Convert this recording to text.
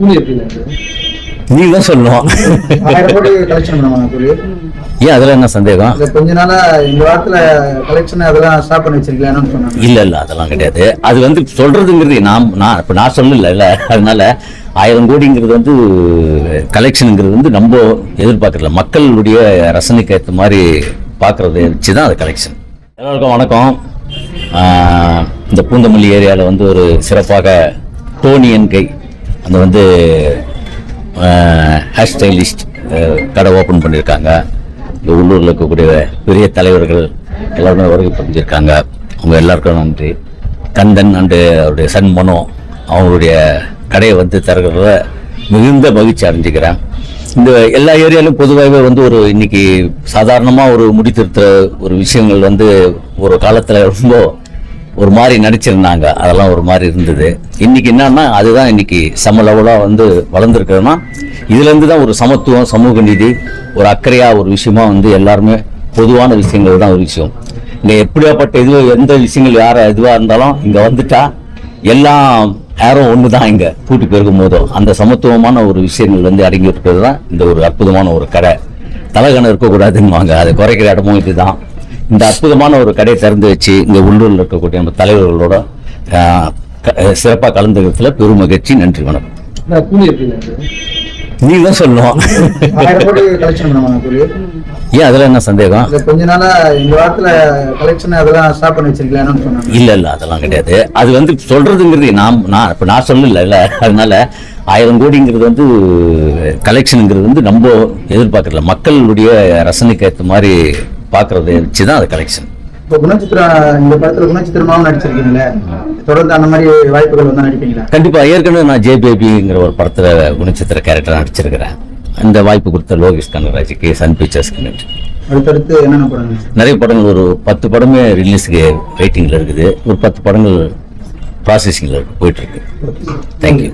நீ தான் சொல்லணும். 1000 கோடி கலெக்ஷன் பண்ணுவாங்க. ஏன் அதுல என்ன சந்தேகம்? கொஞ்ச நாளா இந்த வாரத்துல கலெக்ஷன் அதெல்லாம் ஸ்டாப் பண்ணி வச்சிருக்கீங்களான்னு சொன்னாங்க. இல்ல அதெல்லாம் கிடையாது. அது வந்து சொல்றதுங்கிறது நான் சொல்லல. அதனால 1000 கோடிங்கிறது வந்து கலெக்ஷனுங்கிறது வந்து நம்ம எதிர்பார்க்கல, மக்களுடைய ரசனைக்கு ஏற்ற மாதிரி பார்க்கறத வச்சுதான் அது கலெக்ஷன். எல்லாருக்கும் வணக்கம். இந்த பூந்தமல்லி ஏரியாவில் வந்து ஒரு சிறப்பாக டோனி என் கை அந்த வந்து ஹேர் ஸ்டைலிஸ்ட் கடை ஓப்பன் பண்ணியிருக்காங்க. இந்த உள்ளூரில் இருக்கக்கூடிய பெரிய தலைவர்கள் எல்லாருமே வருகை புரிஞ்சிருக்காங்க. அவங்க எல்லாருக்கும் நன்றி. கந்தன் அண்டு அவருடைய சன் மனோ அவங்களுடைய கடையை வந்து திறக்கிறத மிகுந்த மகிழ்ச்சி அடைஞ்சிக்கிறேன். இந்த எல்லா ஏரியாலும் பொதுவாகவே வந்து ஒரு இன்னைக்கு சாதாரணமாக ஒரு முடித்திருத்த ஒரு விஷயங்கள் வந்து ஒரு காலத்தில் ரொம்ப ஒரு மாதிரி நடிச்சிருந்தாங்க. அதெல்லாம் ஒரு மாதிரி இருந்தது. இன்னைக்கு என்னன்னா அதுதான் இன்னைக்கு சம லெவலாக வந்து வளர்ந்துருக்குதுன்னா இதுலேருந்து தான் ஒரு சமத்துவம், சமூக நீதி, ஒரு அக்கறையாக ஒரு விஷயமா வந்து எல்லாருமே பொதுவான விஷயங்கள் தான் ஒரு விஷயம். இங்கே எப்படியாப்பட்ட எந்த விஷயங்கள் எதுவாக இருந்தாலும் இங்கே வந்துட்டா எல்லாம் யாரும் ஒன்று தான். இங்கே கூட்டி போயிருக்கும் போதும் அந்த சமத்துவமான ஒரு விஷயங்கள் வந்து அடங்கி இருக்கிறது தான் இந்த ஒரு அற்புதமான ஒரு கடை. தலைகணம் இருக்கக்கூடாதுன்னு அதை குறைக்கிற இடமும் இதுதான். இந்த அற்புதமான ஒரு கடையை திறந்து வச்சு இங்கே உள்ளூரில் இருக்கக்கூடிய நம்ம தலைவர்களோட சிறப்பாக கலந்துக்கிறதுல பெரும் மகிழ்ச்சி. நன்றி, வணக்கம். நீ தான் சொல்லணும். 1000 கோடி கலெக்ஷன் பண்ணுவாங்க. ஏன் அதுல என்ன சந்தேகம்? கொஞ்ச நாளா இந்த வாரத்துல கலெக்ஷன் அதெல்லாம் ஸ்டாப் பண்ணி வச்சிருக்கீங்களான்னு சொன்னாங்க. இல்ல அதெல்லாம் கிடையாது. அது வந்து சொல்றதுங்கிறது நான் சொல்லல. அதனால 1000 கோடிங்கிறது வந்து கலெக்ஷனுங்கிறது வந்து நம்ம எதிர்பார்க்கல, மக்களுடைய ரசனைக்கு ஏற்ற மாதிரி பார்க்கறத வச்சுதான் அது கலெக்ஷன். இப்போ குணச்சித்திரா இந்த படத்துல குணச்சித்திரமாவும் நடிச்சிருக்கீங்களே, தொடர்ந்து அந்த மாதிரி வாய்ப்புகள் வந்து நடிப்பீங்களா? கண்டிப்பா. ஏற்கனவே நான் ஜேபேபிங்கிற ஒரு படத்துல குணச்சித்திர கேரக்டர் நடிச்சிருக்கிறேன். அந்த வாய்ப்பு கொடுத்த லோகேஷ் கனகராஜுக்கு, சன் பிக்சர்ஸ்க்கு நன்றி. அடுத்தடுத்து என்னென்ன படங்கள்? நிறைய படங்கள், ஒரு 10 படமே ரிலீஸுக்கு வெயிட்டிங்ல இருக்குது. ஒரு 10 படங்கள் ப்ராசஸிங்ல போயிட்டு இருக்கு. தேங்க்யூ.